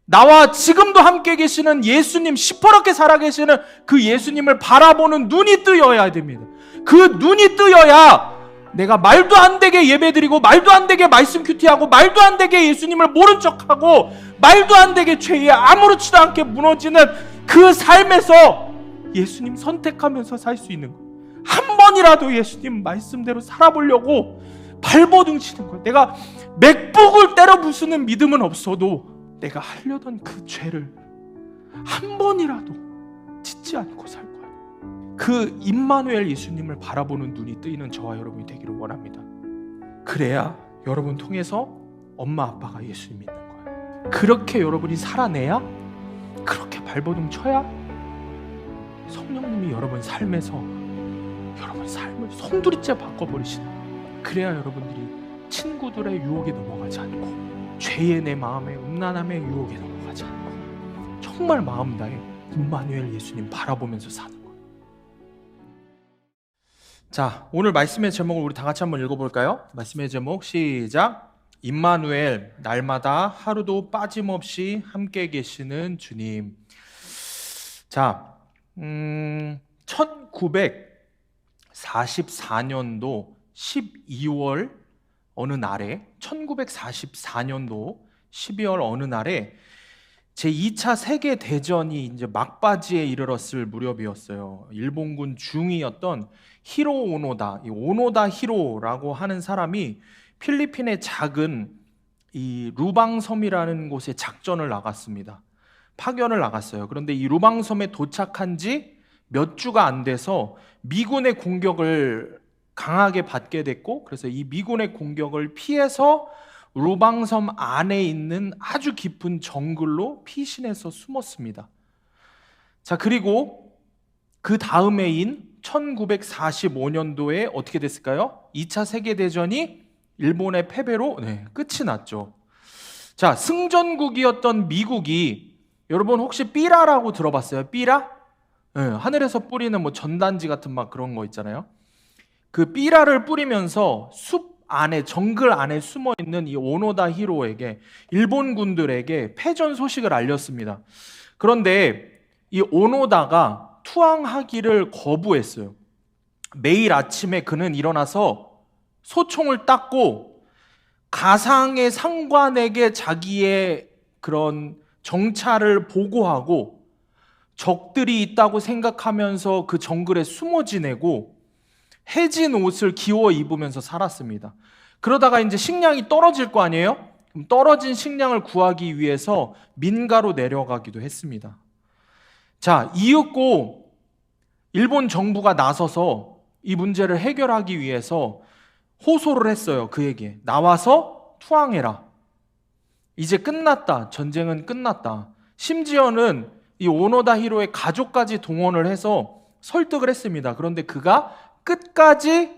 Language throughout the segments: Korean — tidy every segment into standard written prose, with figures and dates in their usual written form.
나와 지금도 함께 계시는 예수님, 시퍼렇게 살아계시는 그 예수님을 바라보는 눈이 뜨여야 됩니다. 그 눈이 뜨여야 내가 말도 안 되게 예배드리고 말도 안 되게 말씀 큐티하고 말도 안 되게 예수님을 모른 척하고 말도 안 되게 죄에 아무렇지도 않게 무너지는 그 삶에서 예수님 선택하면서 살 수 있는 거예요. 한 번이라도 예수님 말씀대로 살아보려고 발버둥 치는 거예요. 내가 맥북을 때려 부수는 믿음은 없어도 내가 하려던 그 죄를 한 번이라도 짓지 않고 살 거예요. 그 임마누엘 예수님을 바라보는 눈이 뜨이는 저와 여러분이 되기를 원합니다. 그래야 여러분 통해서 엄마 아빠가 예수님 믿는 거예요. 그렇게 여러분이 살아내야, 그렇게 발버둥 쳐야 성령님이 여러분 삶에서 여러분 삶을 송두리째 바꿔버리시는 거예요. 그래야 여러분들이 친구들의 유혹에 넘어가지 않고 죄의 내 마음의 음란함의 유혹에 넘어가지 않고 정말 마음 다해 임마누엘 예수님 바라보면서 사는 거예요. 자, 오늘 말씀의 제목을 우리 다 같이 한번 읽어볼까요? 말씀의 제목 시작. 임마누엘, 날마다 하루도 빠짐없이 함께 계시는 주님. 자, 1944년도 12월 어느 날에 1944년도 12월 어느 날에 제2차 세계대전이 이제 막바지에 이르렀을 무렵이었어요. 일본군 중위였던 히로 오노다, 이 오노다 히로라고 하는 사람이 필리핀의 작은 이 루방섬이라는 곳에 작전을 나갔습니다. 파견을 나갔어요. 그런데 이 루방섬에 도착한 지 몇 주가 안 돼서 미군의 공격을 강하게 받게 됐고, 그래서 이 미군의 공격을 피해서 루방섬 안에 있는 아주 깊은 정글로 피신해서 숨었습니다. 자, 그리고 그 다음 해인 1945년도에 어떻게 됐을까요? 2차 세계대전이 일본의 패배로 끝이 났죠. 자, 승전국이었던 미국이, 여러분 혹시 삐라라고 들어봤어요? 삐라? 하늘에서 뿌리는 뭐 전단지 같은 막 그런 거 있잖아요. 그 삐라를 뿌리면서 숲 안에, 정글 안에 숨어 있는 이 오노다 히로에게, 일본 군들에게 패전 소식을 알렸습니다. 그런데 이 오노다가 투항하기를 거부했어요. 매일 아침에 그는 일어나서 소총을 땄고 가상의 상관에게 자기의 그런 정찰을 보고하고 적들이 있다고 생각하면서 그 정글에 숨어 지내고 해진 옷을 기워 입으면서 살았습니다. 그러다가 이제 식량이 떨어질 거 아니에요? 그럼 떨어진 식량을 구하기 위해서 민가로 내려가기도 했습니다. 자, 이윽고 일본 정부가 나서서 이 문제를 해결하기 위해서 호소를 했어요. 그에게 나와서 투항해라. 이제 끝났다. 전쟁은 끝났다. 심지어는 이 오노다 히로의 가족까지 동원을 해서 설득을 했습니다. 그런데 그가 끝까지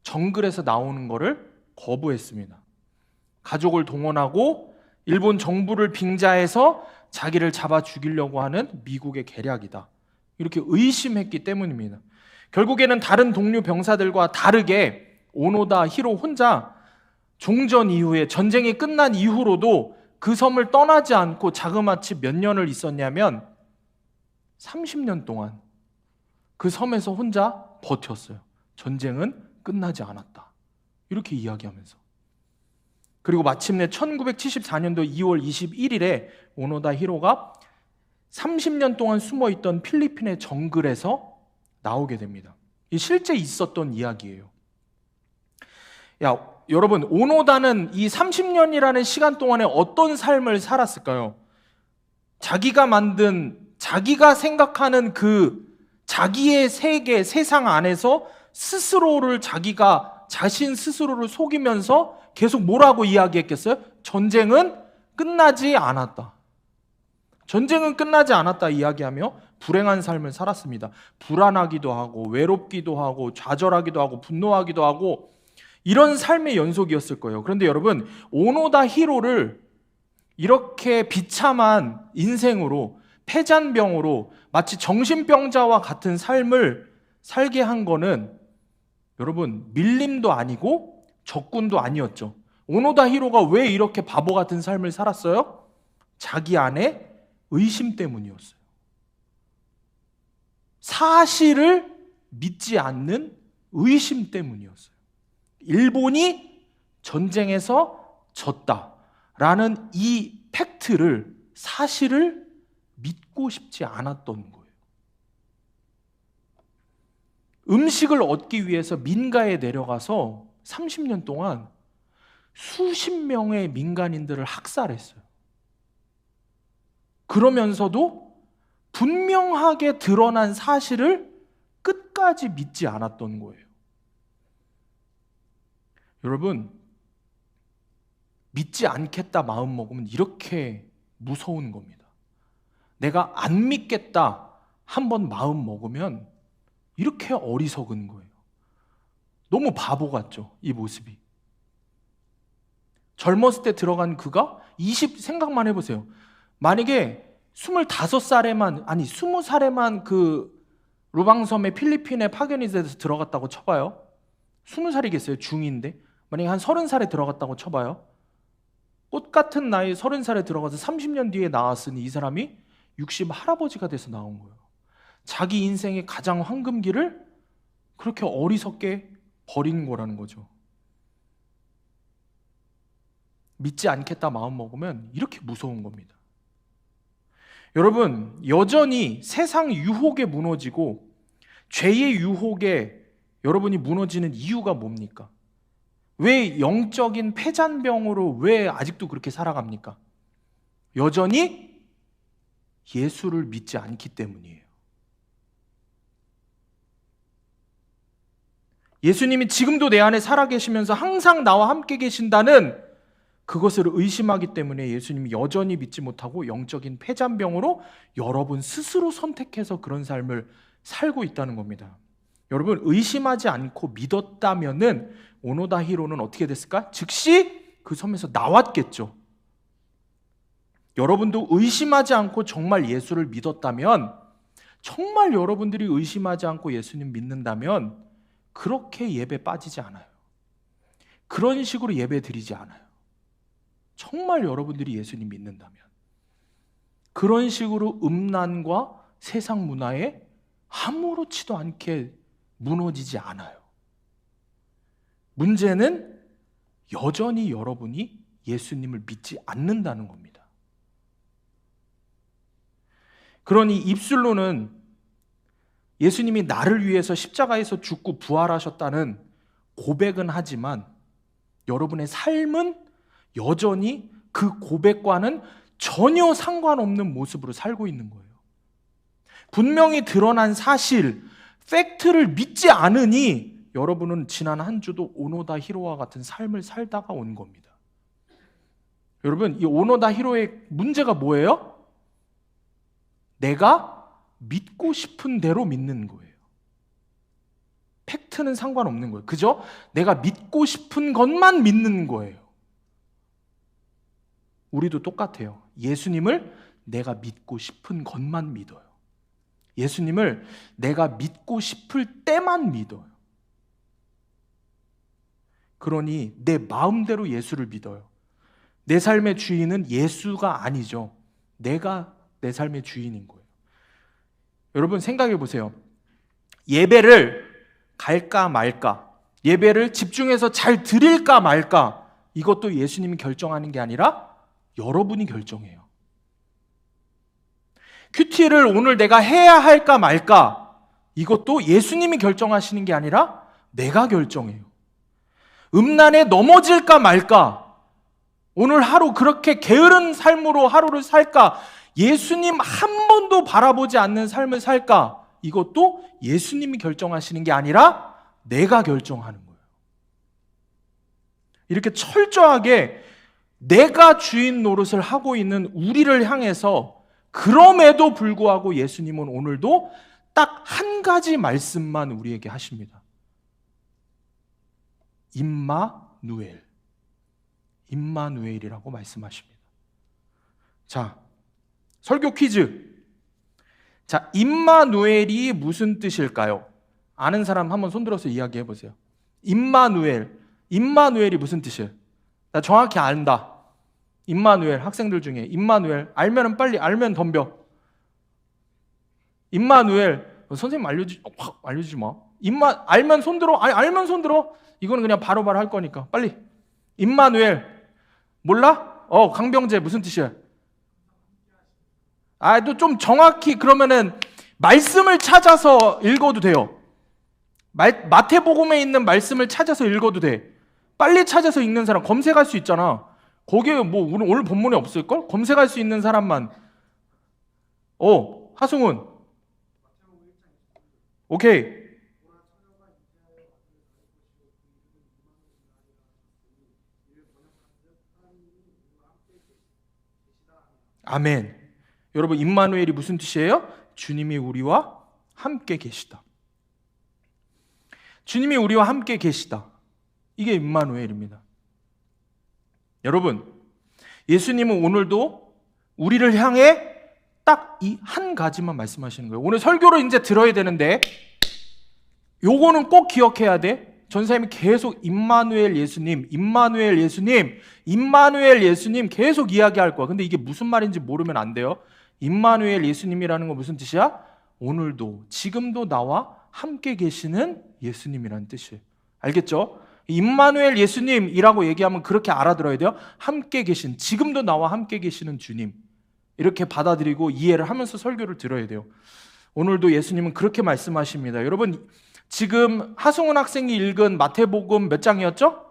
정글에서 나오는 것을 거부했습니다. 가족을 동원하고 일본 정부를 빙자해서 자기를 잡아 죽이려고 하는 미국의 계략이다. 이렇게 의심했기 때문입니다. 결국에는 다른 동료 병사들과 다르게 오노다 히로 혼자 종전 이후에, 전쟁이 끝난 이후로도 그 섬을 떠나지 않고 자그마치 몇 년을 있었냐면 30년 동안 그 섬에서 혼자 버텼어요. 전쟁은 끝나지 않았다. 이렇게 이야기하면서. 그리고 마침내 1974년도 2월 21일에 오노다 히로가 30년 동안 숨어있던 필리핀의 정글에서 나오게 됩니다. 이 실제 있었던 이야기예요. 여러분, 오노다는 이 30년이라는 시간 동안에 어떤 삶을 살았을까요? 자기가 만든, 자기가 생각하는 그 자기의 세계, 세상 안에서 스스로를, 자신 스스로를 속이면서 계속 뭐라고 이야기했겠어요? 전쟁은 끝나지 않았다. 전쟁은 끝나지 않았다 이야기하며 불행한 삶을 살았습니다. 불안하기도 하고 외롭기도 하고 좌절하기도 하고 분노하기도 하고 이런 삶의 연속이었을 거예요. 그런데 여러분, 오노다 히로를 이렇게 비참한 인생으로, 폐잔병으로 마치 정신병자와 같은 삶을 살게 한 거는 여러분, 밀림도 아니고 적군도 아니었죠. 오노다 히로가 왜 이렇게 바보 같은 삶을 살았어요? 자기 안에 의심 때문이었어요. 사실을 믿지 않는 의심 때문이었어요. 일본이 전쟁에서 졌다라는 이 팩트를, 사실을 믿고 싶지 않았던 거예요. 음식을 얻기 위해서 민가에 내려가서 30년 동안 수십 명의 민간인들을 학살했어요. 그러면서도 분명하게 드러난 사실을 끝까지 믿지 않았던 거예요. 여러분, 믿지 않겠다 마음 먹으면 이렇게 무서운 겁니다. 내가 안 믿겠다 한번 마음 먹으면 이렇게 어리석은 거예요. 너무 바보 같죠, 이 모습이. 젊었을 때 들어간 그가 생각만 해보세요. 만약에 25살에만, 아니 20살에만 그 루방섬의 필리핀에 파견이 돼서 들어갔다고 쳐봐요. 20살이겠어요, 중인데. 만약에 한 30살에 들어갔다고 쳐봐요. 꽃 같은 나이 30살에 들어가서 30년 뒤에 나왔으니 이 사람이 60 할아버지가 돼서 나온 거예요. 자기 인생의 가장 황금기를 그렇게 어리석게 버린 거라는 거죠. 믿지 않겠다 마음 먹으면 이렇게 무서운 겁니다. 여러분, 여전히 세상 유혹에 무너지고 죄의 유혹에 여러분이 무너지는 이유가 뭡니까? 왜 영적인 폐잔병으로 왜 아직도 그렇게 살아갑니까? 여전히 예수를 믿지 않기 때문이에요. 예수님이 지금도 내 안에 살아계시면서 항상 나와 함께 계신다는 그것을 의심하기 때문에 예수님이 여전히 믿지 못하고 영적인 폐잔병으로 여러분 스스로 선택해서 그런 삶을 살고 있다는 겁니다. 여러분, 의심하지 않고 믿었다면은 오노다 히로는 어떻게 됐을까? 즉시 그 섬에서 나왔겠죠. 여러분도 의심하지 않고 정말 예수를 믿었다면, 정말 여러분들이 의심하지 않고 예수님 믿는다면 그렇게 예배 빠지지 않아요. 그런 식으로 예배 드리지 않아요. 정말 여러분들이 예수님 믿는다면 그런 식으로 음란과 세상 문화에 아무렇지도 않게 무너지지 않아요. 문제는 여전히 여러분이 예수님을 믿지 않는다는 겁니다. 그러니 입술로는 예수님이 나를 위해서 십자가에서 죽고 부활하셨다는 고백은 하지만 여러분의 삶은 여전히 그 고백과는 전혀 상관없는 모습으로 살고 있는 거예요. 분명히 드러난 사실, 팩트를 믿지 않으니 여러분은 지난 한 주도 오노다 히로와 같은 삶을 살다가 온 겁니다. 여러분, 이 오노다 히로의 문제가 뭐예요? 내가 믿고 싶은 대로 믿는 거예요. 팩트는 상관없는 거예요. 그죠? 내가 믿고 싶은 것만 믿는 거예요. 우리도 똑같아요. 예수님을 내가 믿고 싶은 것만 믿어요. 예수님을 내가 믿고 싶을 때만 믿어요. 그러니 내 마음대로 예수를 믿어요. 내 삶의 주인은 예수가 아니죠. 내가 내 삶의 주인인 거예요. 여러분 생각해 보세요. 예배를 갈까 말까, 예배를 집중해서 잘 드릴까 말까, 이것도 예수님이 결정하는 게 아니라 여러분이 결정해요. 큐티를 오늘 내가 해야 할까 말까, 이것도 예수님이 결정하시는 게 아니라 내가 결정해요. 음란에 넘어질까 말까, 오늘 하루 그렇게 게으른 삶으로 하루를 살까, 예수님 한 번도 바라보지 않는 삶을 살까, 이것도 예수님이 결정하시는 게 아니라 내가 결정하는 거예요. 이렇게 철저하게 내가 주인 노릇을 하고 있는 우리를 향해서, 그럼에도 불구하고 예수님은 오늘도 딱 한 가지 말씀만 우리에게 하십니다. 임마누엘, 임마누엘이라고 말씀하십니다. 자, 설교 퀴즈. 자, 임마누엘이 무슨 뜻일까요? 아는 사람 한번 손들어서 이야기해 보세요. 임마누엘, 임마누엘이 무슨 뜻이에요? 나 정확히 안다. 임마누엘, 학생들 중에 임마누엘 알면은 빨리, 알면 덤벼. 임마누엘. 선생님 확 알려주지 마. 알면 손 들어. 아니, 알면 손 들어. 이거는 그냥 바로바로 할 거니까 빨리. 임마누엘 몰라? 강병재 무슨 뜻이야? 또 좀 정확히 그러면은 말씀을 찾아서 읽어도 돼요. 마태복음에 있는 말씀을 찾아서 읽어도 돼. 빨리 찾아서 읽는 사람 검색할 수 있잖아. 거기에 뭐 오늘 본문에 없을걸? 검색할 수 있는 사람만. 하승훈. 오케이. 아멘. 여러분, 임마누엘이 무슨 뜻이에요? 주님이 우리와 함께 계시다. 주님이 우리와 함께 계시다. 이게 임마누엘입니다. 여러분, 예수님은 오늘도 우리를 향해 딱 이 한 가지만 말씀하시는 거예요. 오늘 설교를 이제 들어야 되는데 요거는 꼭 기억해야 돼. 전사님이 계속 임마누엘 예수님, 임마누엘 예수님, 임마누엘 예수님 계속 이야기할 거야. 근데 이게 무슨 말인지 모르면 안 돼요. 임마누엘 예수님이라는 건 무슨 뜻이야? 오늘도, 지금도 나와 함께 계시는 예수님이라는 뜻이에요. 알겠죠? 임마누엘 예수님이라고 얘기하면 그렇게 알아들어야 돼요. 함께 계신, 지금도 나와 함께 계시는 주님. 이렇게 받아들이고 이해를 하면서 설교를 들어야 돼요. 오늘도 예수님은 그렇게 말씀하십니다. 여러분, 지금 하승훈 학생이 읽은 마태복음 몇 장이었죠?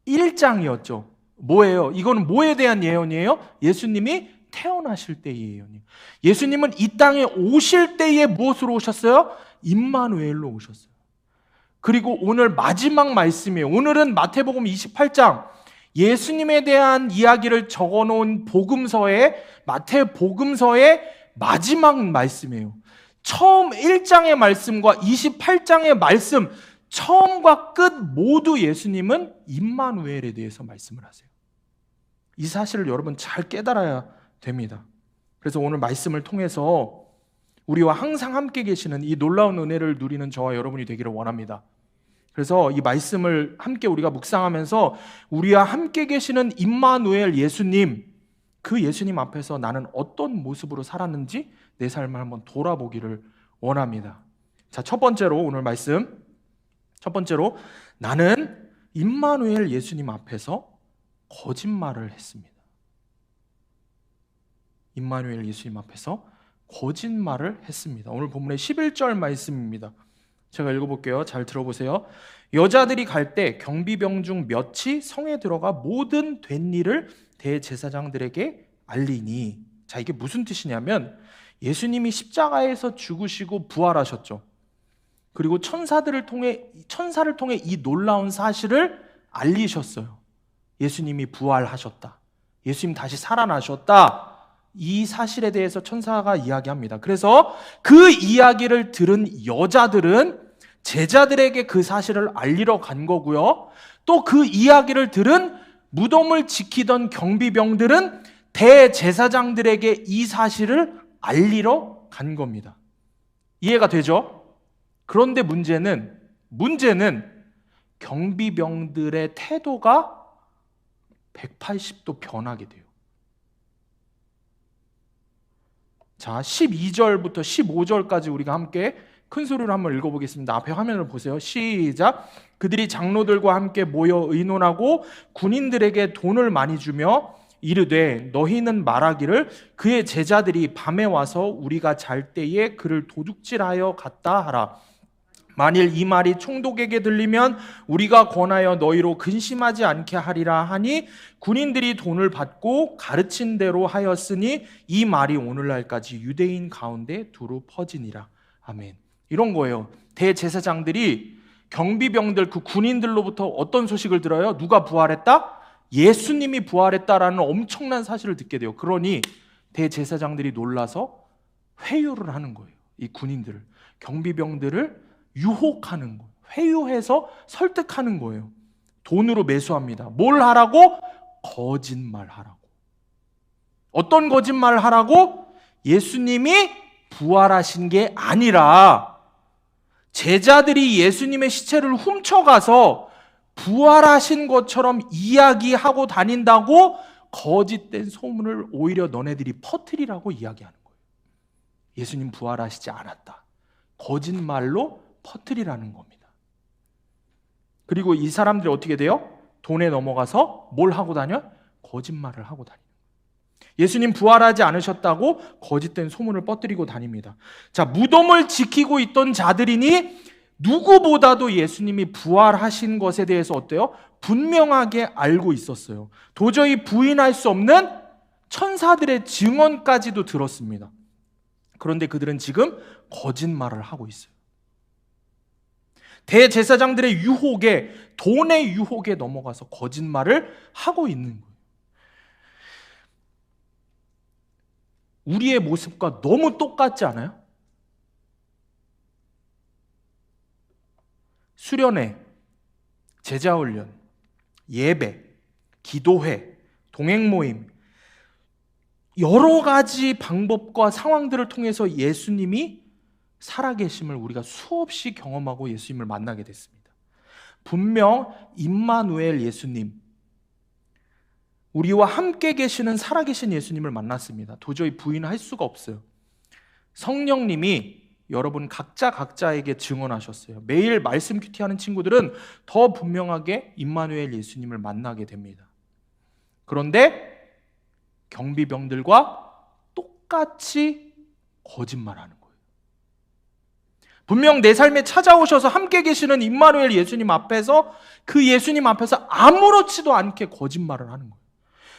1장이었죠. 뭐예요? 이거는 뭐에 대한 예언이에요? 예수님이 태어나실 때의 예언이에요. 예수님은 이 땅에 오실 때에 무엇으로 오셨어요? 임마누엘로 오셨어요. 그리고 오늘 마지막 말씀이에요. 오늘은 마태복음 28장 예수님에 대한 이야기를 적어놓은 복음서에, 마태복음서의 마지막 말씀이에요. 처음 1장의 말씀과 28장의 말씀, 처음과 끝 모두 예수님은 임마누엘에 대해서 말씀을 하세요. 이 사실을 여러분 잘 깨달아야 됩니다. 그래서 오늘 말씀을 통해서 우리와 항상 함께 계시는 이 놀라운 은혜를 누리는 저와 여러분이 되기를 원합니다. 그래서 이 말씀을 함께 우리가 묵상하면서 우리와 함께 계시는 임마누엘 예수님, 그 예수님 앞에서 나는 어떤 모습으로 살았는지 내 삶을 한번 돌아보기를 원합니다. 자, 첫 번째로 오늘 말씀, 첫 번째로 나는 임마누엘 예수님 앞에서 거짓말을 했습니다. 임마누엘 예수님 앞에서 거짓말을 했습니다. 오늘 본문의 11절 말씀입니다. 제가 읽어볼게요. 잘 들어보세요. 여자들이 갈 때 경비병 중 몇이 성에 들어가 모든 된 일을 대제사장들에게 알리니. 자, 이게 무슨 뜻이냐면 예수님이 십자가에서 죽으시고 부활하셨죠. 그리고 천사를 통해 이 놀라운 사실을 알리셨어요. 예수님이 부활하셨다. 예수님 다시 살아나셨다. 이 사실에 대해서 천사가 이야기합니다. 그래서 그 이야기를 들은 여자들은 제자들에게 그 사실을 알리러 간 거고요. 또 그 이야기를 들은 무덤을 지키던 경비병들은 대제사장들에게 이 사실을 알리러 간 겁니다. 이해가 되죠? 그런데 문제는 경비병들의 태도가 180도 변하게 돼요. 자, 12절부터 15절까지 우리가 함께 큰 소리로 한번 읽어보겠습니다. 앞에 화면을 보세요. 시작. 그들이 장로들과 함께 모여 의논하고 군인들에게 돈을 많이 주며 이르되 너희는 말하기를 그의 제자들이 밤에 와서 우리가 잘 때에 그를 도둑질하여 갔다 하라. 만일 이 말이 총독에게 들리면 우리가 권하여 너희로 근심하지 않게 하리라 하니 군인들이 돈을 받고 가르친 대로 하였으니 이 말이 오늘날까지 유대인 가운데 두루 퍼지니라. 아멘. 이런 거예요. 대제사장들이 경비병들, 그 군인들로부터 어떤 소식을 들어요? 누가 부활했다? 예수님이 부활했다라는 엄청난 사실을 듣게 돼요. 그러니 대제사장들이 놀라서 회유를 하는 거예요. 이 군인들을, 경비병들을 유혹하는 거예요. 회유해서 설득하는 거예요. 돈으로 매수합니다. 뭘 하라고? 거짓말 하라고. 어떤 거짓말 하라고? 예수님이 부활하신 게 아니라 제자들이 예수님의 시체를 훔쳐가서 부활하신 것처럼 이야기하고 다닌다고 거짓된 소문을 오히려 너네들이 퍼뜨리라고 이야기하는 거예요. 예수님 부활하시지 않았다. 거짓말로 퍼뜨리라는 겁니다. 그리고 이 사람들이 어떻게 돼요? 돈에 넘어가서 뭘 하고 다녀? 거짓말을 하고 다니는 거예요. 예수님 부활하지 않으셨다고 거짓된 소문을 퍼뜨리고 다닙니다. 자, 무덤을 지키고 있던 자들이니 누구보다도 예수님이 부활하신 것에 대해서 어때요? 분명하게 알고 있었어요. 도저히 부인할 수 없는 천사들의 증언까지도 들었습니다. 그런데 그들은 지금 거짓말을 하고 있어요. 대제사장들의 유혹에, 돈의 유혹에 넘어가서 거짓말을 하고 있는 거예요. 우리의 모습과 너무 똑같지 않아요? 수련회, 제자훈련, 예배, 기도회, 동행모임, 여러 가지 방법과 상황들을 통해서 예수님이 살아계심을 우리가 수없이 경험하고 예수님을 만나게 됐습니다. 분명 임마누엘 예수님, 우리와 함께 계시는 살아계신 예수님을 만났습니다. 도저히 부인할 수가 없어요. 성령님이 여러분 각자에게 증언하셨어요. 매일 말씀 큐티하는 친구들은 더 분명하게 임마누엘 예수님을 만나게 됩니다. 그런데 경비병들과 똑같이 거짓말하는 거예요. 분명 내 삶에 찾아오셔서 함께 계시는 임마누엘 예수님 앞에서, 그 예수님 앞에서 아무렇지도 않게 거짓말을 하는 거예요.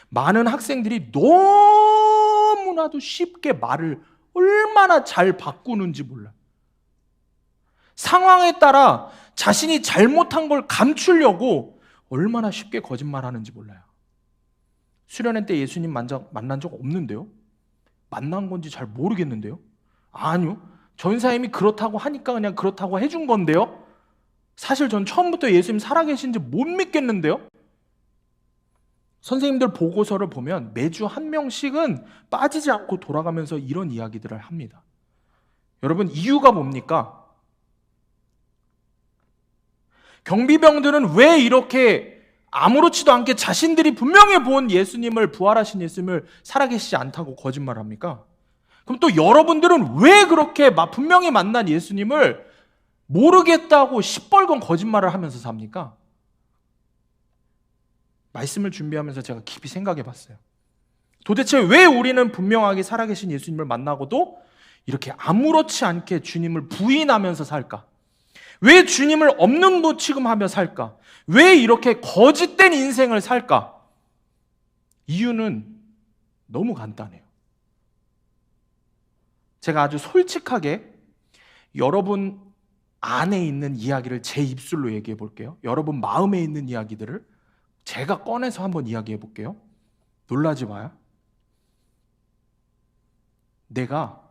많은 학생들이 너무나도 쉽게 말을 얼마나 잘 바꾸는지 몰라요. 상황에 따라 자신이 잘못한 걸 감추려고 얼마나 쉽게 거짓말하는지 몰라요. 수련회 때 예수님 만난 적 없는데요? 만난 건지 잘 모르겠는데요? 아니요. 전사님이 그렇다고 하니까 그냥 그렇다고 해준 건데요? 사실 전 처음부터 예수님 살아계신지 못 믿겠는데요? 선생님들 보고서를 보면 매주 한 명씩은 빠지지 않고 돌아가면서 이런 이야기들을 합니다. 여러분, 이유가 뭡니까? 경비병들은 왜 이렇게 아무렇지도 않게 자신들이 분명히 본 예수님을, 부활하신 예수님을 살아계시지 않다고 거짓말합니까? 그럼 또 여러분들은 왜 그렇게 분명히 만난 예수님을 모르겠다고 시뻘건 거짓말을 하면서 삽니까? 말씀을 준비하면서 제가 깊이 생각해 봤어요. 도대체 왜 우리는 분명하게 살아계신 예수님을 만나고도 이렇게 아무렇지 않게 주님을 부인하면서 살까? 왜 주님을 없는 분 취급하며 살까? 왜 이렇게 거짓된 인생을 살까? 이유는 너무 간단해요. 제가 아주 솔직하게 여러분 안에 있는 이야기를 제 입술로 얘기해 볼게요. 여러분 마음에 있는 이야기들을 제가 꺼내서 한번 이야기해 볼게요. 놀라지 마요. 내가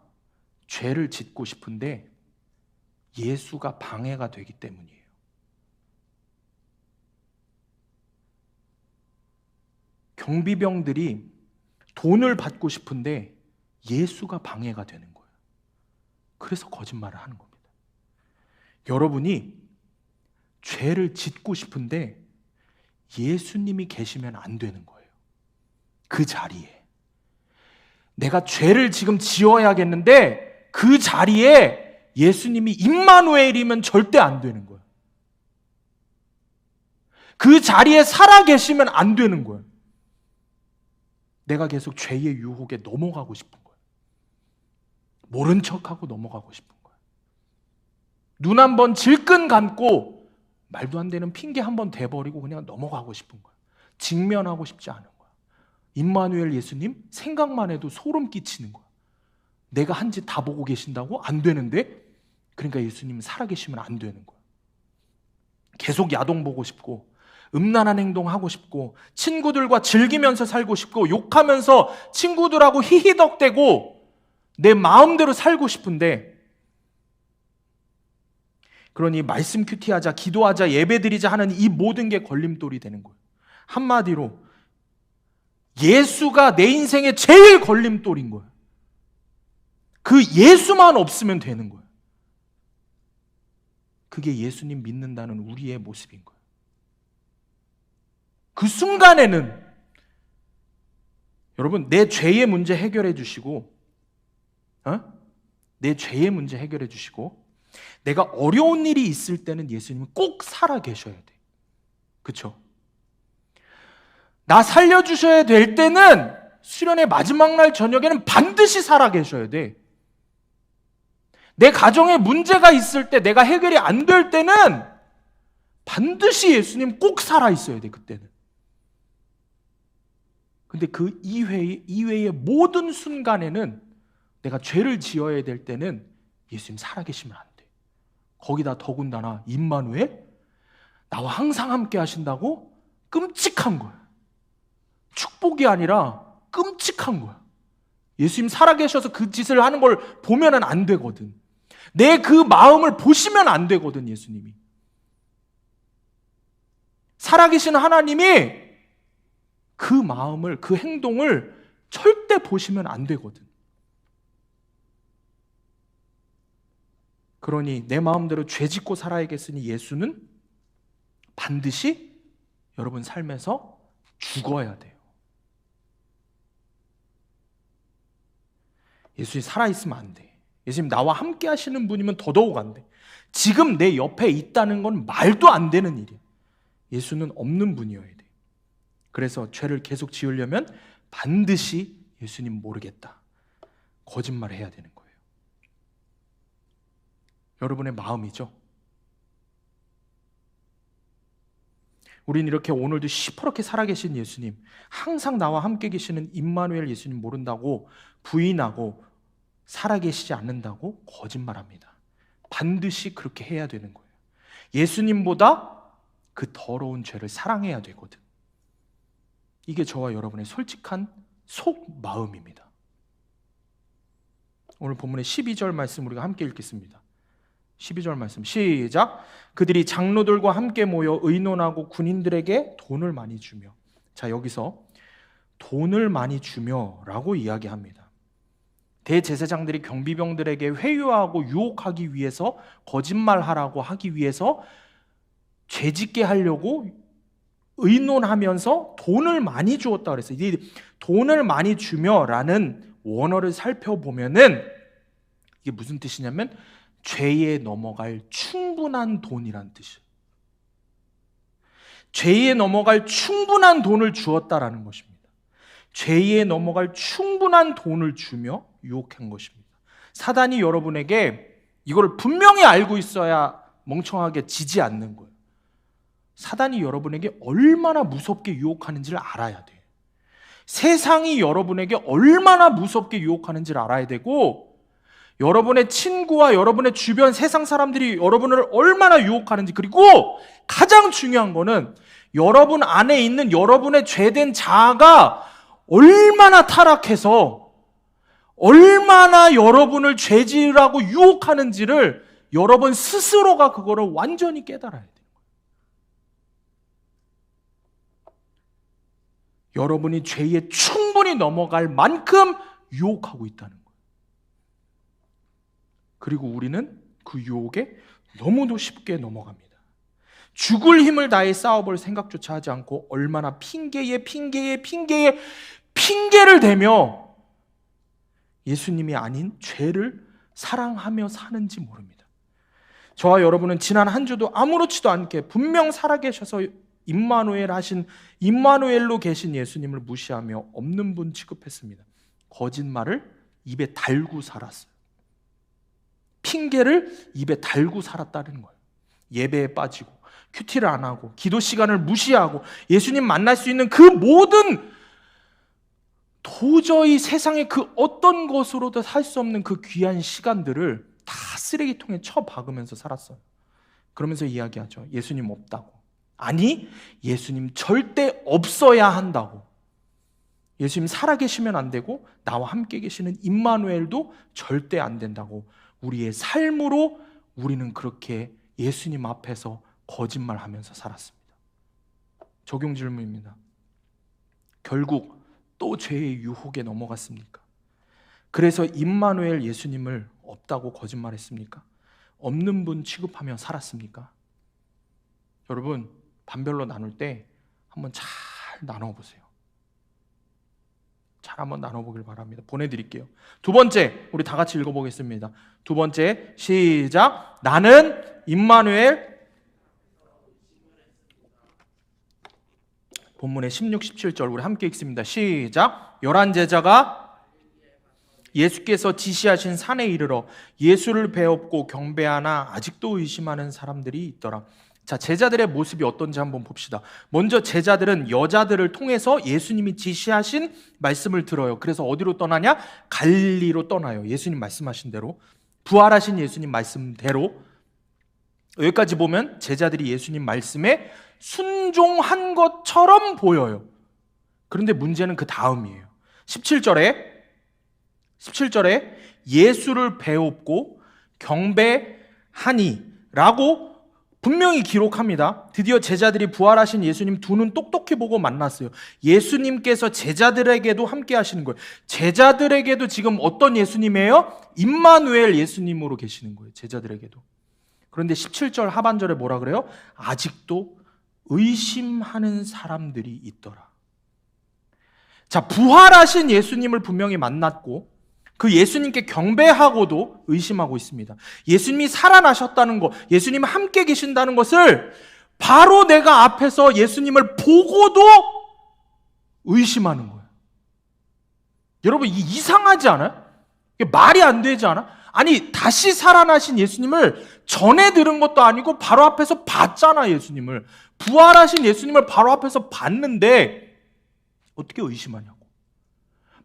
죄를 짓고 싶은데 예수가 방해가 되기 때문이에요. 경비병들이 돈을 받고 싶은데 예수가 방해가 되는 거예요. 그래서 거짓말을 하는 겁니다. 여러분이 죄를 짓고 싶은데 예수님이 계시면 안 되는 거예요. 그 자리에. 내가 죄를 지금 지어야겠는데 그 자리에 예수님이 임마누엘이면 절대 안 되는 거예요. 그 자리에 살아 계시면 안 되는 거예요. 내가 계속 죄의 유혹에 넘어가고 싶은 거예요. 모른 척하고 넘어가고 싶은 거예요. 눈 한 번 질끈 감고 말도 안 되는 핑계 한 번 대버리고 그냥 넘어가고 싶은 거예요. 직면하고 싶지 않은 거예요. 임마누엘 예수님 생각만 해도 소름 끼치는 거예요. 내가 한 짓 다 보고 계신다고? 안 되는데? 그러니까 예수님 살아계시면 안 되는 거예요. 계속 야동 보고 싶고 음란한 행동하고 싶고 친구들과 즐기면서 살고 싶고 욕하면서 친구들하고 히히덕대고 내 마음대로 살고 싶은데, 그러니 말씀 큐티하자, 기도하자, 예배드리자 하는 이 모든 게 걸림돌이 되는 거예요. 한마디로 예수가 내 인생의 제일 걸림돌인 거예요. 그 예수만 없으면 되는 거예요. 그게 예수님 믿는다는 우리의 모습인 거예요. 그 순간에는 여러분, 내 죄의 문제 해결해 주시고, 내 죄의 문제 해결해 주시고, 내가 어려운 일이 있을 때는 예수님은 꼭 살아 계셔야 돼. 그쵸? 나 살려주셔야 될 때는 수련의 마지막 날 저녁에는 반드시 살아 계셔야 돼. 내 가정에 문제가 있을 때, 내가 해결이 안 될 때는 반드시 예수님 꼭 살아 있어야 돼, 그때는. 근데 그 이외의 모든 순간에는, 내가 죄를 지어야 될 때는 예수님 살아계시면 안 돼. 거기다 더군다나 임마누엘, 나와 항상 함께 하신다고? 끔찍한 거야. 축복이 아니라 끔찍한 거야. 예수님 살아계셔서 그 짓을 하는 걸 보면은 안 되거든. 내 그 마음을 보시면 안 되거든, 예수님이. 살아계신 하나님이 그 마음을, 그 행동을 절대 보시면 안 되거든. 그러니 내 마음대로 죄 짓고 살아야겠으니 예수는 반드시 여러분 삶에서 죽어야 돼요. 예수님이 살아있으면 안 돼. 예수님 나와 함께 하시는 분이면 더더욱 안 돼. 지금 내 옆에 있다는 건 말도 안 되는 일이야. 예수는 없는 분이어야 돼. 그래서 죄를 계속 지으려면 반드시 예수님 모르겠다, 거짓말을 해야 되는 거예요. 여러분의 마음이죠. 우린 이렇게 오늘도 시퍼렇게 살아계신 예수님, 항상 나와 함께 계시는 임마누엘 예수님 모른다고 부인하고 살아계시지 않는다고 거짓말합니다. 반드시 그렇게 해야 되는 거예요. 예수님보다 그 더러운 죄를 사랑해야 되거든. 이게 저와 여러분의 솔직한 속마음입니다. 오늘 본문의 12절 말씀 우리가 함께 읽겠습니다. 12절 말씀 시작. 그들이 장로들과 함께 모여 의논하고 군인들에게 돈을 많이 주며. 자, 여기서 돈을 많이 주며 라고 이야기합니다. 대제사장들이 경비병들에게 회유하고 유혹하기 위해서, 거짓말하라고 하기 위해서, 죄짓게 하려고 의논하면서 돈을 많이 주었다 그랬어요. 이 돈을 많이 주며 라는 원어를 살펴보면은 이게 무슨 뜻이냐면 죄에 넘어갈 충분한 돈이란 뜻이에요. 죄에 넘어갈 충분한 돈을 주었다라는 것입니다. 죄에 넘어갈 충분한 돈을 주며 유혹한 것입니다. 사단이 여러분에게 이걸 분명히 알고 있어야 멍청하게 지지 않는 거예요. 사단이 여러분에게 얼마나 무섭게 유혹하는지를 알아야 돼요. 세상이 여러분에게 얼마나 무섭게 유혹하는지를 알아야 되고, 여러분의 친구와 여러분의 주변 세상 사람들이 여러분을 얼마나 유혹하는지, 그리고 가장 중요한 거는 여러분 안에 있는 여러분의 죄된 자아가 얼마나 타락해서 얼마나 여러분을 죄지으라고 유혹하는지를 여러분 스스로가 그거를 완전히 깨달아야 돼요. 여러분이 죄에 충분히 넘어갈 만큼 유혹하고 있다는 거예요. 그리고 우리는 그 유혹에 너무도 쉽게 넘어갑니다. 죽을 힘을 다해 싸워볼 생각조차 하지 않고 얼마나 핑계를 대며 예수님이 아닌 죄를 사랑하며 사는지 모릅니다. 저와 여러분은 지난 한 주도 아무렇지도 않게 분명 살아계셔서 임마누엘로 계신 예수님을 무시하며 없는 분 취급했습니다. 거짓말을 입에 달고 살았어요. 핑계를 입에 달고 살았다는 거예요. 예배에 빠지고 큐티를 안 하고 기도 시간을 무시하고 예수님 만날 수 있는 그 모든, 도저히 세상의 그 어떤 것으로도 살 수 없는 그 귀한 시간들을 다 쓰레기통에 쳐박으면서 살았어요. 그러면서 이야기하죠. 예수님 없다고. 아니, 예수님 절대 없어야 한다고. 예수님 살아계시면 안 되고 나와 함께 계시는 임마누엘도 절대 안 된다고. 우리의 삶으로 우리는 그렇게 예수님 앞에서 거짓말하면서 살았습니다. 적용 질문입니다. 결국 또 죄의 유혹에 넘어갔습니까? 그래서 임마누엘 예수님을 없다고 거짓말했습니까? 없는 분 취급하며 살았습니까? 여러분, 반별로 나눌 때 한번 잘 나눠보세요. 잘 한번 나눠보길 바랍니다. 보내드릴게요. 두 번째, 우리 다 같이 읽어보겠습니다. 두 번째, 시작. 나는 임마누엘. 본문의 16, 17절 우리 함께 읽습니다. 시작. 11제자가 예수께서 지시하신 산에 이르러 예수를 배웠고 경배하나 아직도 의심하는 사람들이 있더라. 자, 제자들의 모습이 어떤지 한번 봅시다. 먼저 제자들은 여자들을 통해서 예수님이 지시하신 말씀을 들어요. 그래서 어디로 떠나냐? 갈릴리로 떠나요. 예수님 말씀하신 대로, 부활하신 예수님 말씀대로. 여기까지 보면 제자들이 예수님 말씀에 순종한 것처럼 보여요. 그런데 문제는 그 다음이에요. 17절에 예수를 배웠고 경배하니 라고 분명히 기록합니다. 드디어 제자들이 부활하신 예수님 두 눈 똑똑히 보고 만났어요. 예수님께서 제자들에게도 함께 하시는 거예요. 제자들에게도 지금 어떤 예수님이에요? 임마누엘 예수님으로 계시는 거예요. 제자들에게도. 그런데 17절 하반절에 뭐라 그래요? 아직도 의심하는 사람들이 있더라. 자, 부활하신 예수님을 분명히 만났고 그 예수님께 경배하고도 의심하고 있습니다. 예수님이 살아나셨다는 것, 예수님이 함께 계신다는 것을 바로 내가 앞에서 예수님을 보고도 의심하는 거예요. 여러분, 이상하지 않아요? 이게 말이 안 되지 않아? 아니, 다시 살아나신 예수님을 전에 들은 것도 아니고 바로 앞에서 봤잖아, 예수님을. 부활하신 예수님을 바로 앞에서 봤는데 어떻게 의심하냐고.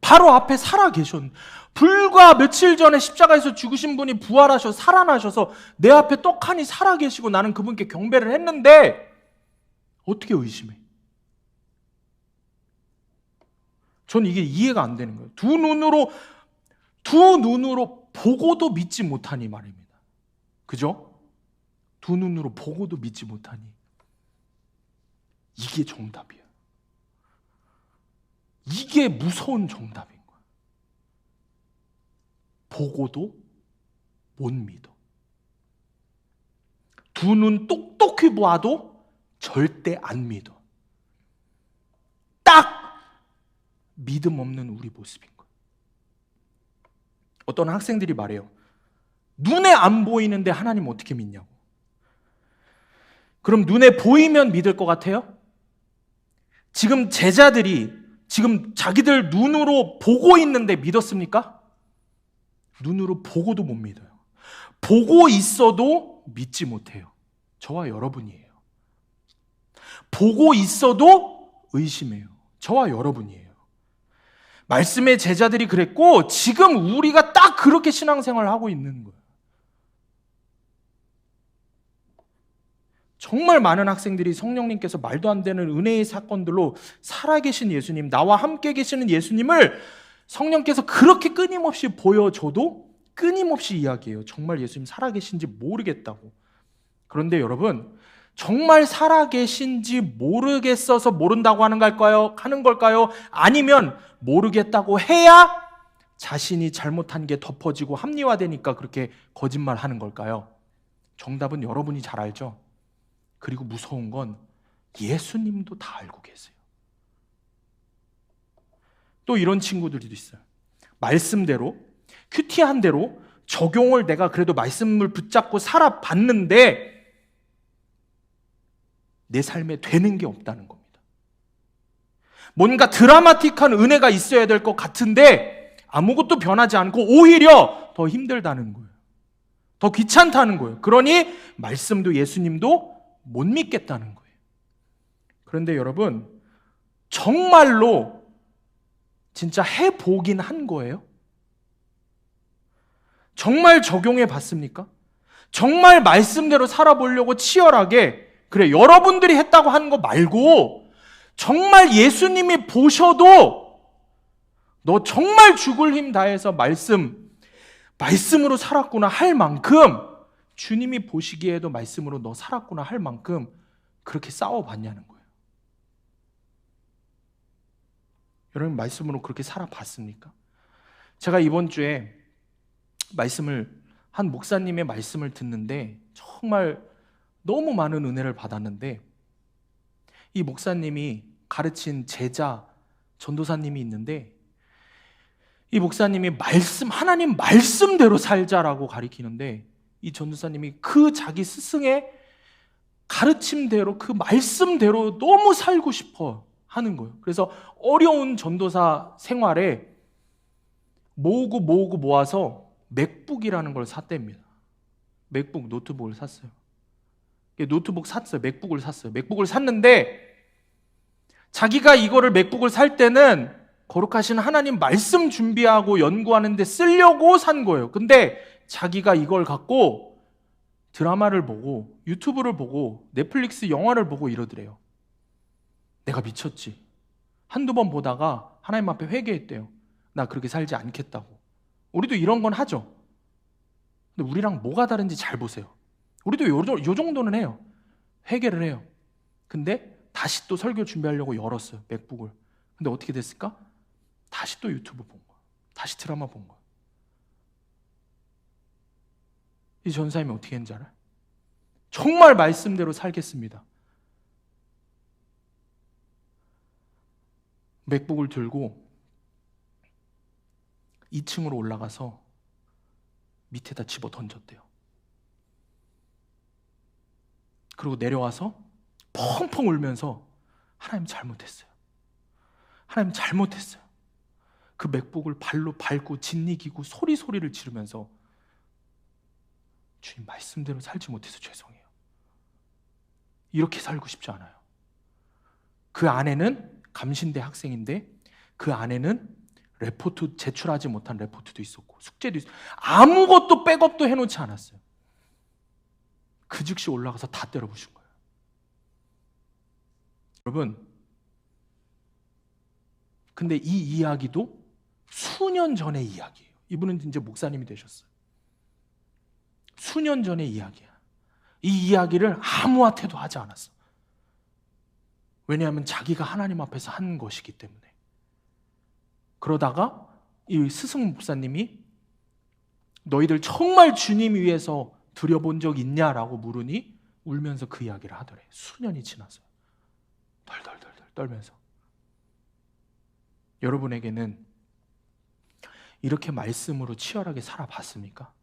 바로 앞에 살아계셨는데, 불과 며칠 전에 십자가에서 죽으신 분이 부활하셔서 살아나셔서 내 앞에 떡하니 살아계시고 나는 그분께 경배를 했는데 어떻게 의심해? 저는 이게 이해가 안 되는 거예요. 두 눈으로 보고도 믿지 못하니 말입니다. 그죠? 두 눈으로 보고도 믿지 못하니. 이게 정답이에요. 이게 무서운 정답인 거예요. 보고도 못 믿어. 두 눈 똑똑히 봐도 절대 안 믿어. 딱 믿음 없는 우리 모습인 거예요. 어떤 학생들이 말해요. 눈에 안 보이는데 하나님 어떻게 믿냐고. 그럼 눈에 보이면 믿을 것 같아요? 지금 제자들이 지금 자기들 눈으로 보고 있는데 믿었습니까? 눈으로 보고도 못 믿어요. 보고 있어도 믿지 못해요. 저와 여러분이에요. 보고 있어도 의심해요. 저와 여러분이에요. 말씀의 제자들이 그랬고 지금 우리가 딱 그렇게 신앙생활을 하고 있는 거예요. 정말 많은 학생들이 성령님께서 말도 안 되는 은혜의 사건들로 살아계신 예수님, 나와 함께 계시는 예수님을 성령께서 그렇게 끊임없이 보여줘도 끊임없이 이야기해요. 정말 예수님 살아계신지 모르겠다고. 그런데 여러분, 정말 살아계신지 모르겠어서 모른다고 하는 걸까요? 아니면 모르겠다고 해야 자신이 잘못한 게 덮어지고 합리화되니까 그렇게 거짓말하는 걸까요? 정답은 여러분이 잘 알죠? 그리고 무서운 건 예수님도 다 알고 계세요. 또 이런 친구들도 있어요. 말씀대로, 큐티한 대로 적용을 내가 그래도 말씀을 붙잡고 살아봤는데 내 삶에 되는 게 없다는 겁니다. 뭔가 드라마틱한 은혜가 있어야 될 것 같은데 아무것도 변하지 않고 오히려 더 힘들다는 거예요. 더 귀찮다는 거예요. 그러니 말씀도 예수님도 못 믿겠다는 거예요. 그런데 여러분, 정말로 진짜 해보긴 한 거예요? 정말 적용해 봤습니까? 정말 말씀대로 살아보려고 치열하게, 그래, 여러분들이 했다고 하는 거 말고 정말 예수님이 보셔도 너 정말 죽을 힘 다해서 말씀으로 살았구나 할 만큼, 주님이 보시기에도 말씀으로 너 살았구나 할 만큼 그렇게 싸워봤냐는 거예요. 여러분, 말씀으로 그렇게 살아봤습니까? 제가 이번 주에 한 목사님의 말씀을 듣는데 정말 너무 많은 은혜를 받았는데, 이 목사님이 가르친 제자 전도사님이 있는데 이 목사님이 하나님 말씀대로 살자라고 가리키는데 이 전도사님이 그 자기 스승의 가르침대로 그 말씀대로 너무 살고 싶어 하는 거예요. 그래서 어려운 전도사 생활에 모으고 모아서 맥북이라는 걸 샀답니다. 맥북 노트북을 샀어요. 노트북 샀어요. 맥북을 샀어요. 맥북을 샀는데 자기가 이거를 맥북을 살 때는 거룩하신 하나님 말씀 준비하고 연구하는데 쓰려고 산 거예요. 근데 자기가 이걸 갖고 드라마를 보고 유튜브를 보고 넷플릭스 영화를 보고 이러더래요. 내가 미쳤지. 한두 번 보다가 하나님 앞에 회개했대요. 나 그렇게 살지 않겠다고. 우리도 이런 건 하죠. 근데 우리랑 뭐가 다른지 잘 보세요. 우리도 요 정도는 해요. 회개를 해요. 근데 다시 또 설교 준비하려고 열었어요. 맥북을. 근데 어떻게 됐을까? 다시 또 유튜브 본 거야. 다시 드라마 본 거야. 이 전사님이 어떻게 했는지 알아요? 정말 말씀대로 살겠습니다. 맥북을 들고 2층으로 올라가서 밑에다 집어 던졌대요. 그리고 내려와서 펑펑 울면서 하나님 잘못했어요. 하나님 잘못했어요. 그 맥북을 발로 밟고 짓이기고 소리를 지르면서 주님 말씀대로 살지 못해서 죄송해요. 이렇게 살고 싶지 않아요. 그 아내는 감신대 학생인데 그 아내는 레포트 제출하지 못한 레포트도 있었고 숙제도 있었고 아무것도 백업도 해놓지 않았어요. 그 즉시 올라가서 다 때려부신 거예요. 여러분, 근데 이 이야기도 수년 전의 이야기예요. 이분은 이제 목사님이 되셨어요. 수년 전의 이야기야. 이 이야기를 아무한테도 하지 않았어. 왜냐하면 자기가 하나님 앞에서 한 것이기 때문에. 그러다가 이 스승 목사님이 너희들 정말 주님 위해서 드려본 적 있냐라고 물으니 울면서 그 이야기를 하더래. 수년이 지나서 덜덜덜 떨면서. 여러분에게는 이렇게 말씀으로 치열하게 살아봤습니까?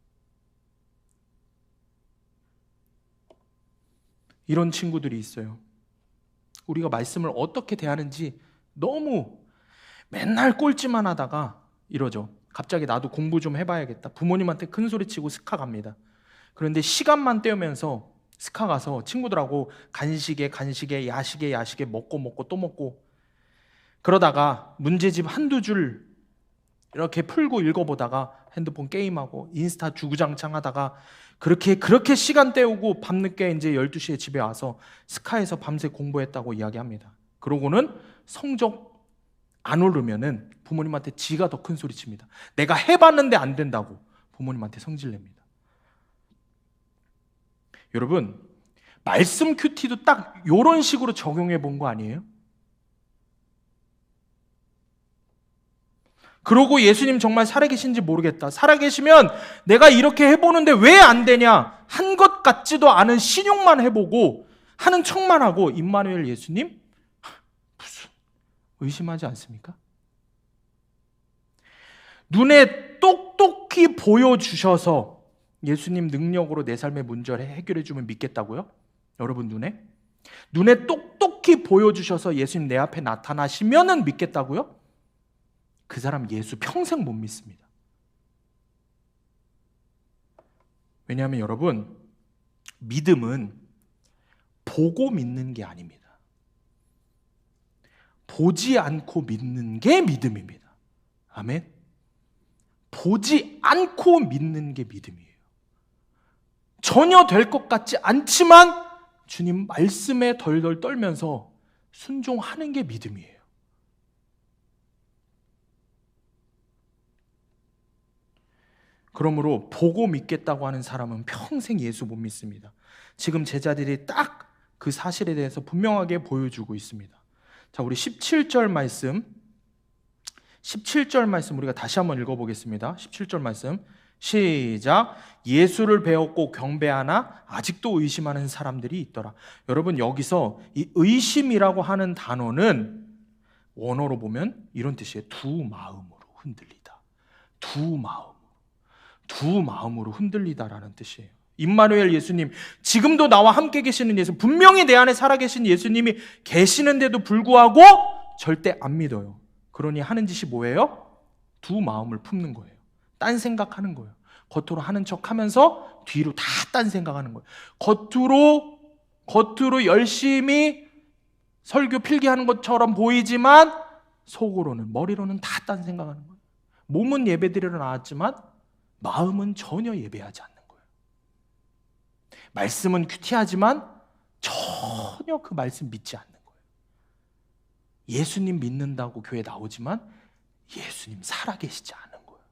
이런 친구들이 있어요. 우리가 말씀을 어떻게 대하는지 너무 맨날 꼴찌만 하다가 이러죠. 갑자기 나도 공부 좀 해봐야겠다. 부모님한테 큰 소리치고 스카 갑니다. 그런데 시간만 때우면서 스카 가서 친구들하고 간식에 야식에 먹고 또 먹고 그러다가 문제집 한두 줄 이렇게 풀고 읽어보다가 핸드폰 게임하고 인스타 주구장창 하다가 그렇게 시간 때우고 밤늦게 이제 12시에 집에 와서 스카에서 밤새 공부했다고 이야기합니다. 그러고는 성적 안 오르면은 부모님한테 지가 더 큰 소리 칩니다. 내가 해봤는데 안 된다고 부모님한테 성질냅니다. 여러분, 말씀 큐티도 딱 이런 식으로 적용해 본 거 아니에요? 그러고 예수님 정말 살아계신지 모르겠다. 살아계시면 내가 이렇게 해보는데 왜 안 되냐? 한 것 같지도 않은 신용만 해보고 하는 척만 하고 임마누엘 예수님? 무슨 의심하지 않습니까? 눈에 똑똑히 보여주셔서 예수님 능력으로 내 삶의 문제를 해결해주면 믿겠다고요? 여러분 눈에 똑똑히 보여주셔서 예수님 내 앞에 나타나시면은 믿겠다고요? 그 사람 예수 평생 못 믿습니다. 왜냐하면 여러분, 믿음은 보고 믿는 게 아닙니다. 보지 않고 믿는 게 믿음입니다. 아멘. 보지 않고 믿는 게 믿음이에요. 전혀 될 것 같지 않지만 주님 말씀에 덜덜 떨면서 순종하는 게 믿음이에요. 그러므로 보고 믿겠다고 하는 사람은 평생 예수 못 믿습니다. 지금 제자들이 딱 그 사실에 대해서 분명하게 보여주고 있습니다. 자, 우리 17절 말씀 우리가 다시 한번 읽어보겠습니다. 17절 말씀 시작. 예수를 배웠고 경배하나 아직도 의심하는 사람들이 있더라. 여러분, 여기서 이 의심이라고 하는 단어는 원어로 보면 이런 뜻이에요. 두 마음으로 흔들리다. 두 마음으로 흔들리다라는 뜻이에요. 임마누엘 예수님, 지금도 나와 함께 계시는 예수, 분명히 내 안에 살아계신 예수님이 계시는데도 불구하고 절대 안 믿어요. 그러니 하는 짓이 뭐예요? 두 마음을 품는 거예요. 딴 생각하는 거예요. 겉으로 하는 척하면서 뒤로 다 딴 생각하는 거예요. 겉으로 열심히 설교 필기하는 것처럼 보이지만 속으로는, 머리로는 다 딴 생각하는 거예요. 몸은 예배드리러 나왔지만 마음은 전혀 예배하지 않는 거예요. 말씀은 큐티하지만 전혀 그 말씀 믿지 않는 거예요. 예수님 믿는다고 교회 나오지만 예수님 살아계시지 않은 거예요.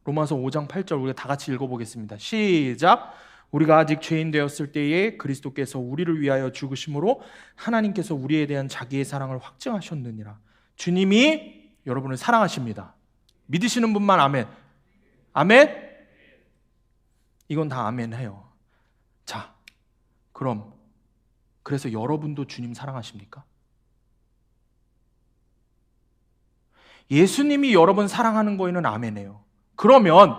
로마서 5장 8절 우리가 다 같이 읽어보겠습니다. 시작! 우리가 아직 죄인 되었을 때에 그리스도께서 우리를 위하여 죽으심으로 하나님께서 우리에 대한 자기의 사랑을 확증하셨느니라. 주님이 여러분을 사랑하십니다. 믿으시는 분만 아멘. 아멘? 이건 다 아멘 해요. 자, 그럼 그래서 여러분도 주님 사랑하십니까? 예수님이 여러분 사랑하는 거에는 아멘해요. 그러면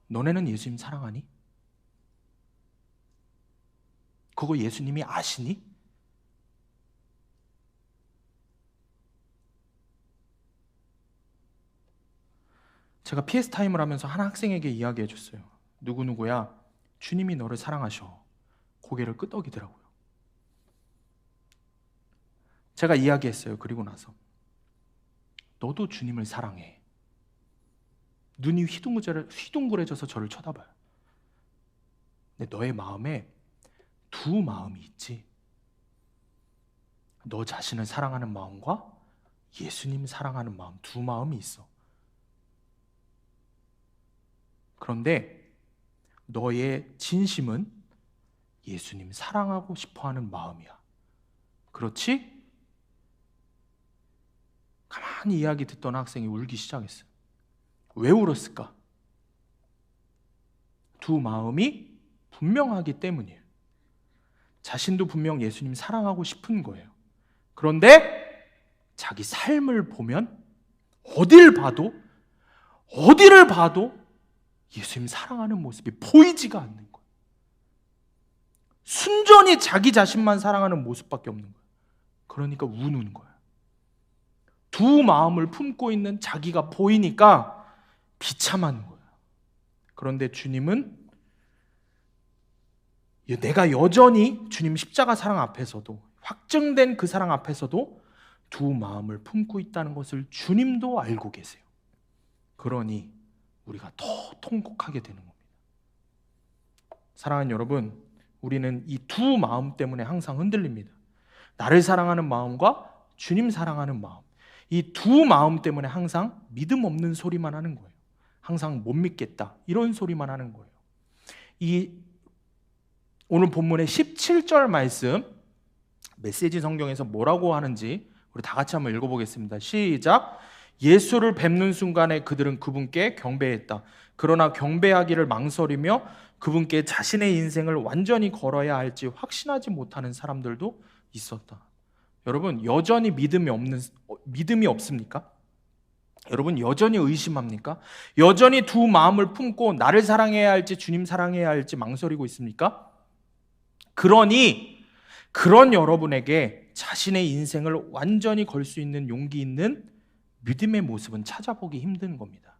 너네는 예수님 사랑하니? 그거 예수님이 아시니? 제가 PS 타임을 하면서 한 학생에게 이야기해 줬어요. 누구누구야, 주님이 너를 사랑하셔. 고개를 끄덕이더라고요. 제가 이야기했어요. 그리고 나서 너도 주님을 사랑해. 눈이 휘둥그레져서 저를 쳐다봐요. 근데 너의 마음에 두 마음이 있지. 너 자신을 사랑하는 마음과 예수님 사랑하는 마음, 두 마음이 있어. 그런데 너의 진심은 예수님 사랑하고 싶어하는 마음이야. 그렇지? 가만히 이야기 듣던 학생이 울기 시작했어요. 왜 울었을까? 두 마음이 분명하기 때문이에요. 자신도 분명 예수님 사랑하고 싶은 거예요. 그런데 자기 삶을 보면 어디를 봐도 예수님 사랑하는 모습이 보이지가 않는 거예요. 순전히 자기 자신만 사랑하는 모습밖에 없는 거예요. 그러니까 우는 거예요. 두 마음을 품고 있는 자기가 보이니까 비참한 거예요. 그런데 주님은 내가 여전히 주님 십자가 사랑 앞에서도, 확증된 그 사랑 앞에서도 두 마음을 품고 있다는 것을 주님도 알고 계세요. 그러니 우리가 더 통곡하게 되는 겁니다. 사랑하는 여러분, 우리는 이 두 마음 때문에 항상 흔들립니다. 나를 사랑하는 마음과 주님 사랑하는 마음, 이 두 마음 때문에 항상 믿음 없는 소리만 하는 거예요. 항상 못 믿겠다, 이런 소리만 하는 거예요. 이 오늘 본문의 17절 말씀, 메시지 성경에서 뭐라고 하는지 우리 다 같이 한번 읽어보겠습니다. 시작! 예수를 뵙는 순간에 그들은 그분께 경배했다. 그러나 경배하기를 망설이며 그분께 자신의 인생을 완전히 걸어야 할지 확신하지 못하는 사람들도 있었다. 여러분, 여전히 믿음이 없습니까? 여러분, 여전히 의심합니까? 여전히 두 마음을 품고 나를 사랑해야 할지 주님 사랑해야 할지 망설이고 있습니까? 그러니 그런 여러분에게 자신의 인생을 완전히 걸 수 있는 용기 있는 믿음의 모습은 찾아보기 힘든 겁니다.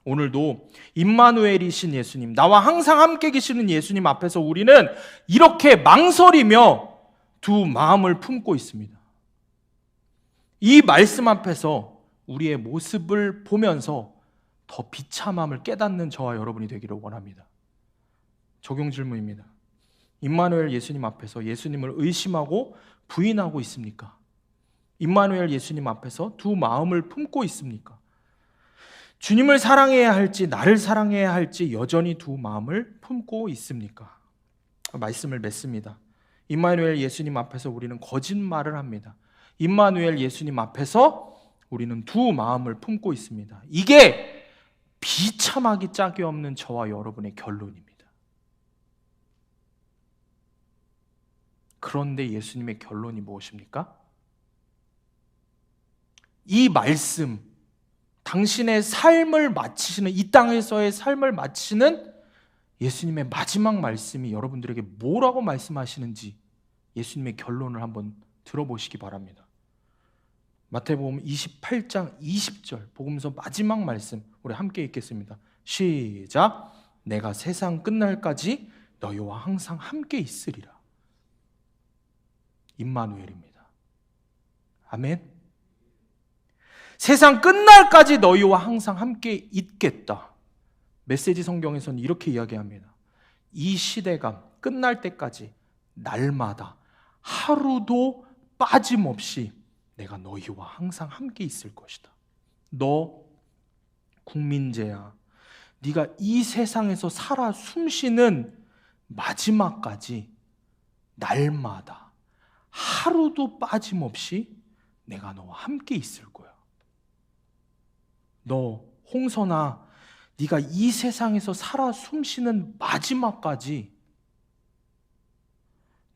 오늘도 임마누엘이신 예수님, 나와 항상 함께 계시는 예수님 앞에서 우리는 이렇게 망설이며 두 마음을 품고 있습니다. 이 말씀 앞에서 우리의 모습을 보면서 더 비참함을 깨닫는 저와 여러분이 되기를 원합니다. 적용 질문입니다. 임마누엘 예수님 앞에서 예수님을 의심하고 부인하고 있습니까? 임마누엘 예수님 앞에서 두 마음을 품고 있습니까? 주님을 사랑해야 할지 나를 사랑해야 할지 여전히 두 마음을 품고 있습니까? 말씀을 맺습니다. 임마누엘 예수님 앞에서 우리는 거짓말을 합니다. 임마누엘 예수님 앞에서 우리는 두 마음을 품고 있습니다. 이게 비참하기 짝이 없는 저와 여러분의 결론입니다. 그런데 예수님의 결론이 무엇입니까? 이 말씀, 당신의 삶을 마치시는, 이 땅에서의 삶을 마치시는 예수님의 마지막 말씀이 여러분들에게 뭐라고 말씀하시는지 예수님의 결론을 한번 들어보시기 바랍니다. 마태복음 28장 20절 복음서 마지막 말씀 우리 함께 읽겠습니다. 시작. 내가 세상 끝날까지 너희와 항상 함께 있으리라. 임마누엘입니다. 아멘. 세상 끝날까지 너희와 항상 함께 있겠다. 메시지 성경에서는 이렇게 이야기합니다. 이 시대가 끝날 때까지 날마다 하루도 빠짐없이 내가 너희와 항상 함께 있을 것이다. 너 국민재야, 네가 이 세상에서 살아 숨쉬는 마지막까지 날마다 하루도 빠짐없이 내가 너와 함께 있을 거야. 너 홍선아, 네가 이 세상에서 살아 숨쉬는 마지막까지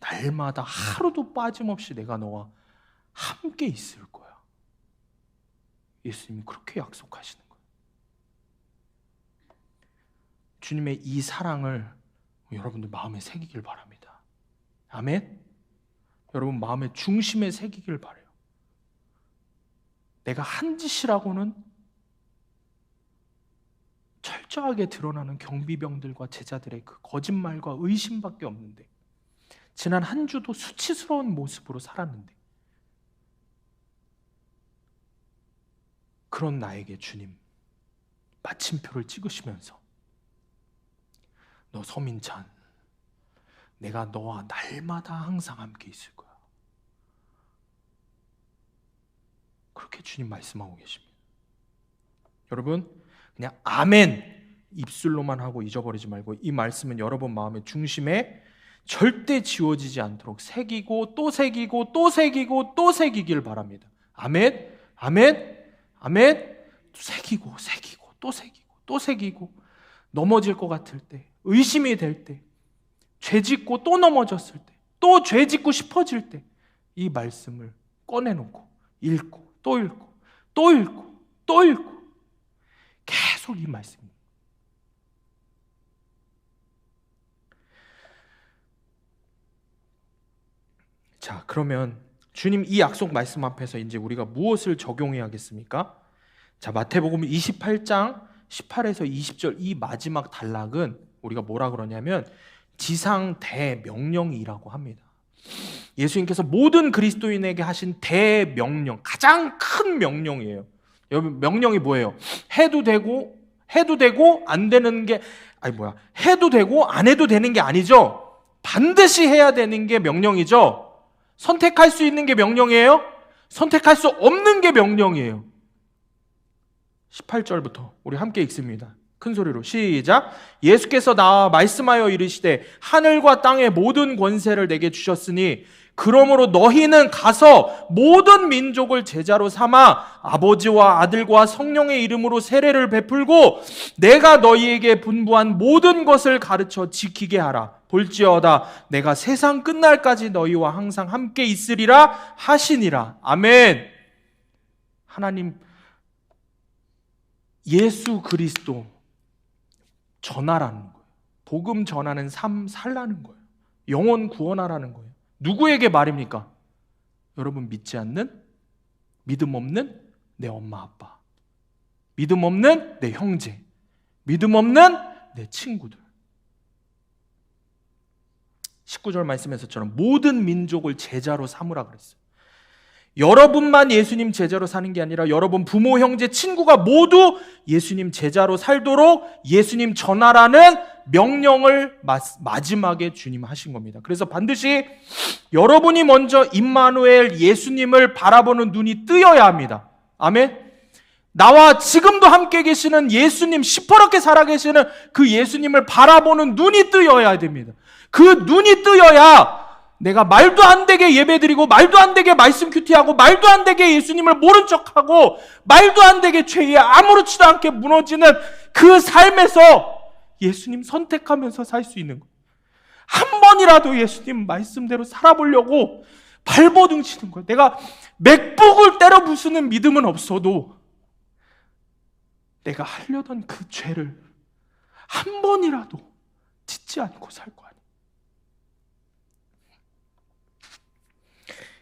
날마다 하루도 빠짐없이 내가 너와 함께 있을 거야. 예수님이 그렇게 약속하시는 거예요. 주님의 이 사랑을 여러분들 마음에 새기길 바랍니다. 아멘? 여러분 마음의 중심에 새기길 바라요. 내가 한 짓이라고는 철저하게 드러나는 경비병들과 제자들의 그 거짓말과 의심밖에 없는데, 지난 한 주도 수치스러운 모습으로 살았는데, 그런 나에게 주님 마침표를 찍으시면서 너 서민찬, 내가 너와 날마다 항상 함께 있을 거야. 그렇게 주님 말씀하고 계십니다. 여러분 그냥 아멘 입술로만 하고 잊어버리지 말고 이 말씀은 여러분 마음의 중심에 절대 지워지지 않도록 새기고 또 새기고 또 새기고 또 새기길 바랍니다. 아멘, 아멘, 아멘. 새기고 새기고 또 새기고 또 새기고, 넘어질 것 같을 때, 의심이 될 때, 죄 짓고 또 넘어졌을 때, 또 죄 짓고 싶어질 때 이 말씀을 꺼내놓고 읽고 또 읽고 또 읽고 또 읽고 계속 이 말씀입니다. 자, 그러면 주님 이 약속 말씀 앞에서 이제 우리가 무엇을 적용해야겠습니까? 자, 마태복음 28장 18에서 20절 이 마지막 단락은 우리가 뭐라 그러냐면 지상 대명령이라고 합니다. 예수님께서 모든 그리스도인에게 하신 대명령, 가장 큰 명령이에요. 여러분 명령이 뭐예요? 해도 되고 안 되는 게 해도 되고 안 해도 되는 게 아니죠. 반드시 해야 되는 게 명령이죠. 선택할 수 있는 게 명령이에요? 선택할 수 없는 게 명령이에요. 18절부터 우리 함께 읽습니다. 큰 소리로 시작. 예수께서 나와 말씀하여 이르시되 하늘과 땅의 모든 권세를 내게 주셨으니 그러므로 너희는 가서 모든 민족을 제자로 삼아 아버지와 아들과 성령의 이름으로 세례를 베풀고 내가 너희에게 분부한 모든 것을 가르쳐 지키게 하라. 볼지어다 내가 세상 끝날까지 너희와 항상 함께 있으리라 하시니라. 아멘. 하나님 예수 그리스도 전하라는 거예요. 복음 전하는 삶 살라는 거예요. 영혼 구원하라는 거예요. 누구에게 말입니까? 여러분 믿지 않는, 믿음 없는 내 엄마 아빠, 믿음 없는 내 형제, 믿음 없는 내 친구들. 19절 말씀에서처럼 모든 민족을 제자로 삼으라 그랬어요. 여러분만 예수님 제자로 사는 게 아니라 여러분 부모, 형제, 친구가 모두 예수님 제자로 살도록 예수님 전하라는 명령을 마지막에 주님 하신 겁니다. 그래서 반드시 여러분이 먼저 임마누엘 예수님을 바라보는 눈이 뜨여야 합니다. 아멘. 나와 지금도 함께 계시는 예수님, 시퍼렇게 살아계시는 그 예수님을 바라보는 눈이 뜨여야 됩니다. 그 눈이 뜨여야 내가 말도 안 되게 예배드리고 말도 안 되게 말씀 큐티하고 말도 안 되게 예수님을 모른 척하고 말도 안 되게 죄에 아무렇지도 않게 무너지는 그 삶에서 예수님 선택하면서 살 수 있는 거예요. 한 번이라도 예수님 말씀대로 살아보려고 발버둥 치는 거예요. 내가 맥북을 때려 부수는 믿음은 없어도 내가 하려던 그 죄를 한 번이라도 짓지 않고 살 거 아니에요.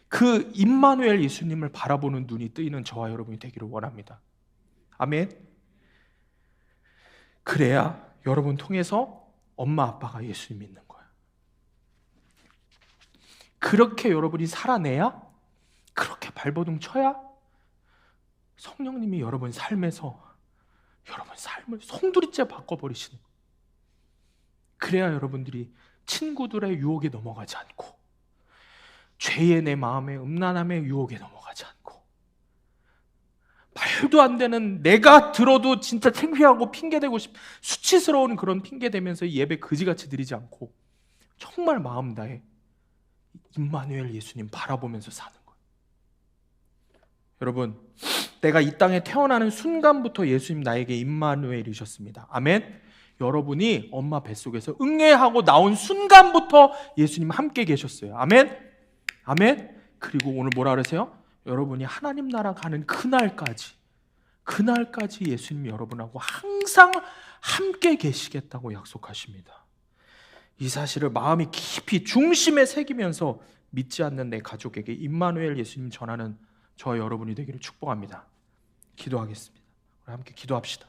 그 임마누엘 예수님을 바라보는 눈이 뜨이는 저와 여러분이 되기를 원합니다. 아멘. 그래야 여러분 통해서 엄마 아빠가 예수님 믿는 거예요. 그렇게 여러분이 살아내야, 그렇게 발버둥 쳐야 성령님이 여러분 삶에서 여러분 삶을 송두리째 바꿔버리시는 거예요. 그래야 여러분들이 친구들의 유혹에 넘어가지 않고, 죄의 내 마음의 음란함의 유혹에 넘어가지 않고, 말도 안 되는, 내가 들어도 진짜 창피하고 핑계대고 수치스러운 그런 핑계대면서 예배 그지같이 드리지 않고 정말 마음 다해 임마누엘 예수님 바라보면서 사는 거예요. 여러분, 내가 이 땅에 태어나는 순간부터 예수님 나에게 임마누엘이셨습니다. 아멘. 여러분이 엄마 뱃속에서 응애하고 나온 순간부터 예수님 함께 계셨어요. 아멘. 아멘. 그리고 오늘 뭐라 그러세요? 여러분이 하나님 나라 가는 그날까지 예수님이 여러분하고 항상 함께 계시겠다고 약속하십니다. 이 사실을 마음이 깊이 중심에 새기면서 믿지 않는 내 가족에게 임마누엘 예수님 전하는 저와 여러분이 되기를 축복합니다. 기도하겠습니다. 우리 함께 기도합시다.